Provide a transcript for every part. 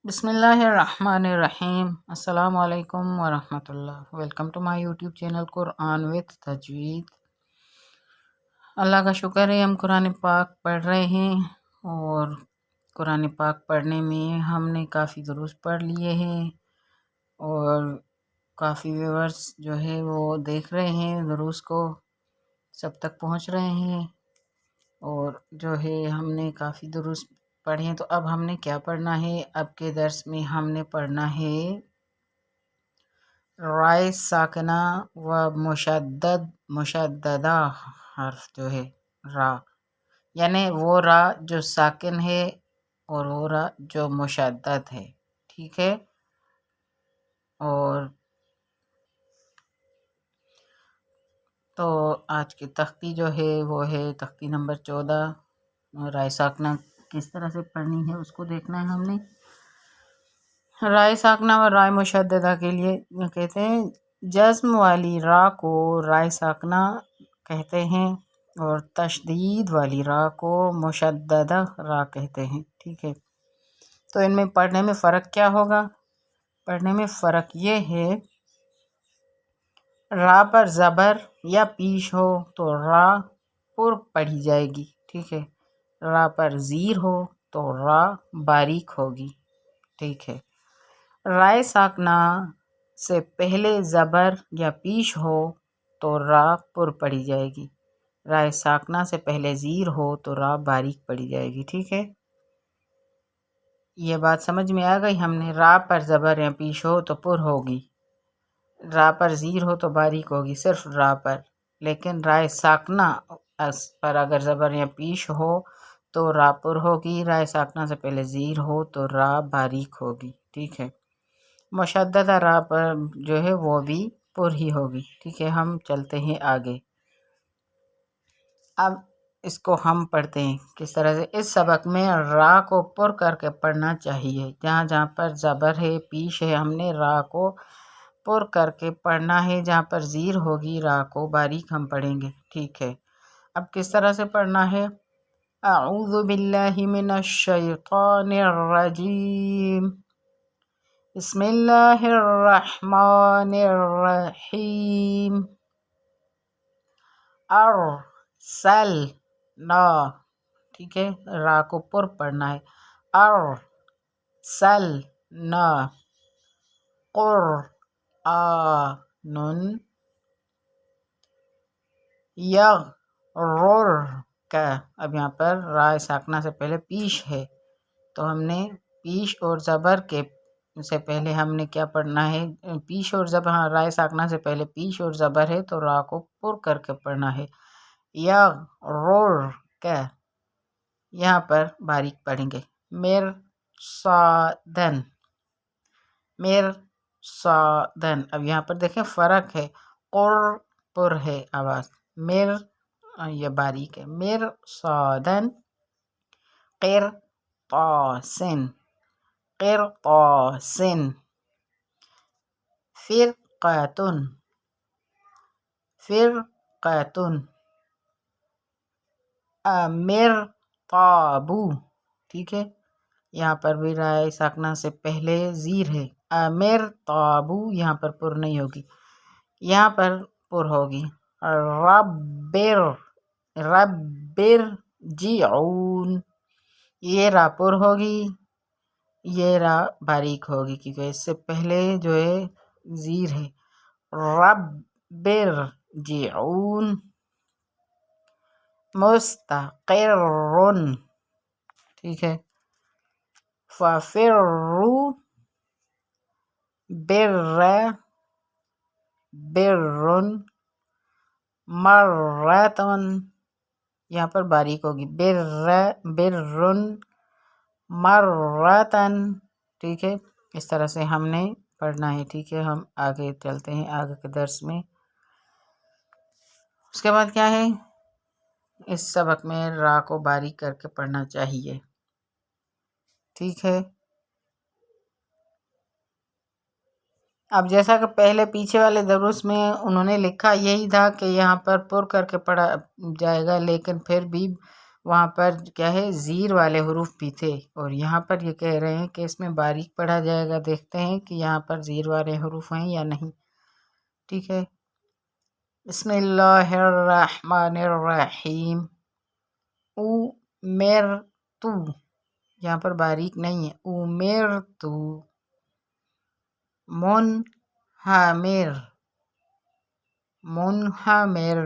بسم اللہ الرحمن الرحیم۔ السلام علیکم ورحمۃ اللہ۔ Welcome to my YouTube channel Quran with تجوید۔ اللہ کا شکر ہے، ہم قرآن پاک پڑھ رہے ہیں اور قرآن پاک پڑھنے میں ہم نے کافی دروس پڑھ لیے ہیں اور کافی ویورز جو ہے وہ دیکھ رہے ہیں دروس کو، سب تک پہنچ رہے ہیں اور جو ہے ہم نے کافی دروس پڑھے ہیں۔ تو اب ہم نے کیا پڑھنا ہے؟ اب کے درس میں ہم نے پڑھنا ہے رائے ساکنہ و مشددہ حرف جو ہے را، یعنی وہ را جو ساکن ہے اور وہ را جو مشدد ہے، ٹھیک ہے۔ اور تو آج کی تختی جو ہے وہ ہے تختی نمبر 14۔ رائے ساکنہ کس طرح سے پڑھنی ہے اس کو دیکھنا ہے ہم نے۔ رائے ساکنہ و رائے مشددہ کے لیے کہتے ہیں جزم والی را کو رائے ساکنہ کہتے ہیں اور تشدید والی را کو مشددہ را کہتے ہیں، ٹھیک ہے۔ تو ان میں پڑھنے میں فرق کیا ہوگا؟ پڑھنے میں فرق یہ ہے، را پر زبر یا پیش ہو تو را پر پڑھی جائے گی، ٹھیک ہے۔ را پر زیر ہو تو را باریک ہوگی، ٹھیک ہے۔ رائے ساکنہ سے پہلے زبر یا پیش ہو تو را پر پڑھی جائے گی، رائے ساکنہ سے پہلے زیر ہو تو را باریک پڑھی جائے گی، ٹھیک ہے۔ یہ بات سمجھ میں آ گئی؟ ہم نے را پر زبر یا پیش ہو تو پر ہوگی، را پر زیر ہو تو باریک ہوگی، صرف را پر۔ لیکن رائے ساکنہ پر اگر زبر یا پیش ہو تو را پر ہوگی، رائے ساکنہ سے پہلے زیر ہو تو را باریک ہوگی، ٹھیک ہے۔ مشددہ را پر جو ہے وہ بھی پر ہی ہوگی، ٹھیک ہے۔ ہم چلتے ہیں آگے، اب اس کو ہم پڑھتے ہیں کس طرح سے۔ اس سبق میں را کو پر کر کے پڑھنا چاہیے، جہاں جہاں پر زبر ہے پیش ہے ہم نے را کو پر کر کے پڑھنا ہے، جہاں پر زیر ہوگی را کو باریک ہم پڑھیں گے، ٹھیک ہے۔ اب کس طرح سے پڑھنا ہے؟ اعوذ باللہ من الشیطان الرجیم، بسم اللہ الرحمن الرحیم۔ ارسلنا، ٹھیک ہے، را کو پر پڑھنا ہے۔ ارسلنا قرآن یغررک، اب یہاں پر رائے ساکنہ سے پہلے پیش ہے تو ہم نے پیش اور زبر کے سے پہلے ہم نے کیا پڑھنا ہے؟ پیش اور زبر، ہاں، رائے ساکنہ سے پہلے پیش اور زبر ہے تو را کو پر کر کے پڑھنا ہے۔ یغررک، یہاں پر باریک پڑھیں گے۔ مرصادن، مرصادن، اب یہاں پر دیکھیں فرق ہے، قر پر ہے آواز، مر یہ باریک ہے۔ مرصادن قرطاسن، قرطاسن، فرقۃن، فرقۃن، مرتابو، ٹھیک ہے۔ یہاں پر بھی رائے ساکنہ سے پہلے زیر ہے، مرتابو، یہاں پر پر نہیں ہوگی، یہاں پر پر ہوگی۔ ربرجعون، یہ را پر ہوگی، یہ را باریک ہوگی کیونکہ اس سے پہلے جو ہے زیر ہے۔ ربرجعون، مستقرن، ٹھیک ہے۔ ففروا برن مرتن، یہاں پر باریک ہوگی، برن مرتن، ٹھیک ہے۔ اس طرح سے ہم نے پڑھنا ہے، ٹھیک ہے۔ ہم آگے چلتے ہیں آگے کے درس میں۔ اس کے بعد کیا ہے؟ اس سبق میں را کو باریک کر کے پڑھنا چاہیے، ٹھیک ہے۔ اب جیسا کہ پہلے پیچھے والے دروس میں انہوں نے لکھا یہی تھا کہ یہاں پر کر کے پڑھا جائے گا، لیکن پھر بھی وہاں پر کیا ہے زیر والے حروف بھی تھے، اور یہاں پر یہ کہہ رہے ہیں کہ اس میں باریک پڑھا جائے گا۔ دیکھتے ہیں کہ یہاں پر زیر والے حروف ہیں یا نہیں، ٹھیک ہے۔ بسم اللہ الرحمن الرحیم۔ امرتو، یہاں پر باریک نہیں ہے، امرتو۔ منہمر، منہمر۔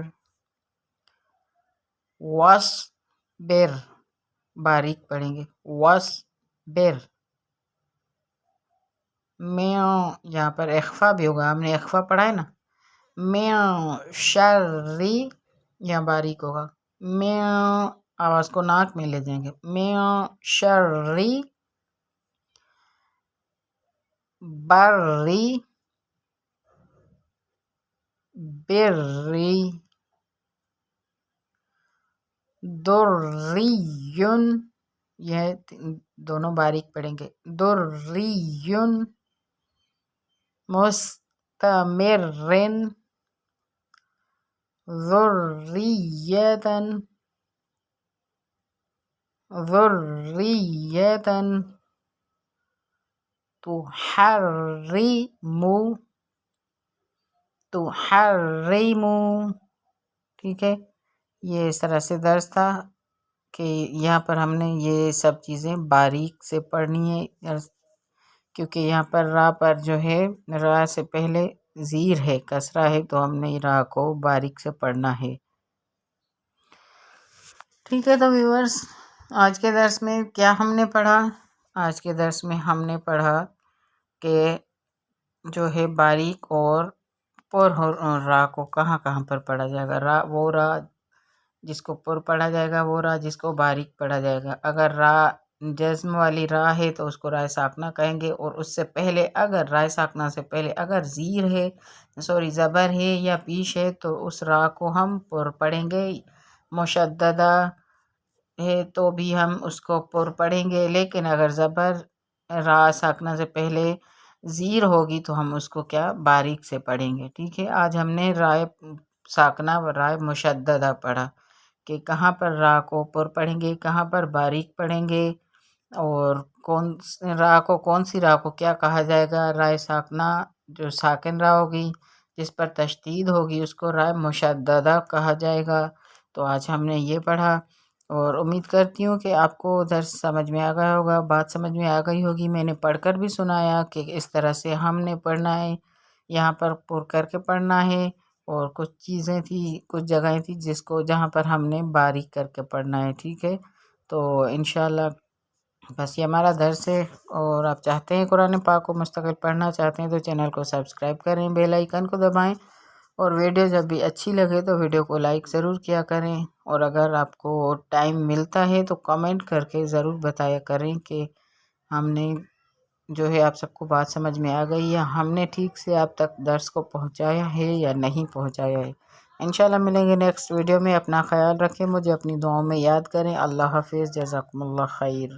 وصبر، باریک پڑھیں گے، وصبر۔ یہاں پر اخفا بھی ہوگا، ہم نے اخفا پڑھا ہے نا۔ شرری، یہاں باریک ہوگا، آواز کو ناک میں لے جائیں گے، شرری بری، بری، دریون، یہ دونوں باریک پڑھیں گے، دریون، مستمرن، ذریتن، ذریتن، تحرمو، تحرمو، ٹھیک ہے۔ یہ اس طرح سے درس تھا کہ یہاں پر ہم نے یہ سب چیزیں باریک سے پڑھنی ہے، کیونکہ یہاں پر را پر جو ہے، را سے پہلے زیر ہے، کسرہ ہے، تو ہم نے را کو باریک سے پڑھنا ہے، ٹھیک ہے۔ تو ویورز، آج کے درس میں کیا ہم نے پڑھا؟ آج کے درس میں ہم نے پڑھا کہ جو ہے باریک اور پر را کو کہاں کہاں پر پڑھا جائے گا۔ را، وہ را جس کو پر پڑھا جائے گا، وہ را جس کو باریک پڑھا جائے گا۔ اگر را جزم والی را ہے تو اس کو رائے ساکنہ کہیں گے، اور اس سے پہلے اگر رائے ساکنہ سے پہلے اگر زیر ہے، زبر ہے یا پیش ہے، تو اس را کو ہم پر پڑھیں گے۔ مشددہ ہے تو بھی ہم اس کو پر پڑھیں گے، لیکن اگر زبر را ساکنہ سے پہلے زیر ہوگی تو ہم اس کو کیا، باریک سے پڑھیں گے، ٹھیک ہے۔ آج ہم نے رائے ساکنہ و رائے مشددہ پڑھا کہ کہاں پر را کو پر پڑھیں گے، کہاں پر باریک پڑھیں گے، اور کون سی را کو کیا کہا جائے گا۔ رائے ساکنہ جو ساکن را ہوگی، جس پر تشدید ہوگی، اس کو رائے مشددہ کہا جائے گا۔ تو آج ہم نے یہ پڑھا، اور امید کرتی ہوں کہ آپ کو درس سمجھ میں آ گیا ہوگا، بات سمجھ میں آ گئی ہوگی۔ میں نے پڑھ کر بھی سنایا کہ اس طرح سے ہم نے پڑھنا ہے، یہاں پر پر کر کے پڑھنا ہے، اور کچھ چیزیں تھی، کچھ جگہیں تھی جہاں پر ہم نے باریک کر کے پڑھنا ہے، ٹھیک ہے۔ تو انشاءاللہ بس یہ ہمارا درس ہے، اور آپ چاہتے ہیں قرآن پاک کو مستقل پڑھنا چاہتے ہیں تو چینل کو سبسکرائب کریں، بیل آئیکن کو دبائیں، اور ویڈیو جب بھی اچھی لگے تو ویڈیو کو لائک ضرور کیا کریں، اور اگر آپ کو ٹائم ملتا ہے تو کمنٹ کر کے ضرور بتایا کریں کہ ہم نے جو ہے آپ سب کو بات سمجھ میں آ گئی ہے، ہم نے ٹھیک سے آپ تک درس کو پہنچایا ہے یا نہیں پہنچایا ہے۔ انشاءاللہ ملیں گے نیکسٹ ویڈیو میں، اپنا خیال رکھیں، مجھے اپنی دعاؤں میں یاد کریں۔ اللہ حافظ، جزاکم اللہ خیر۔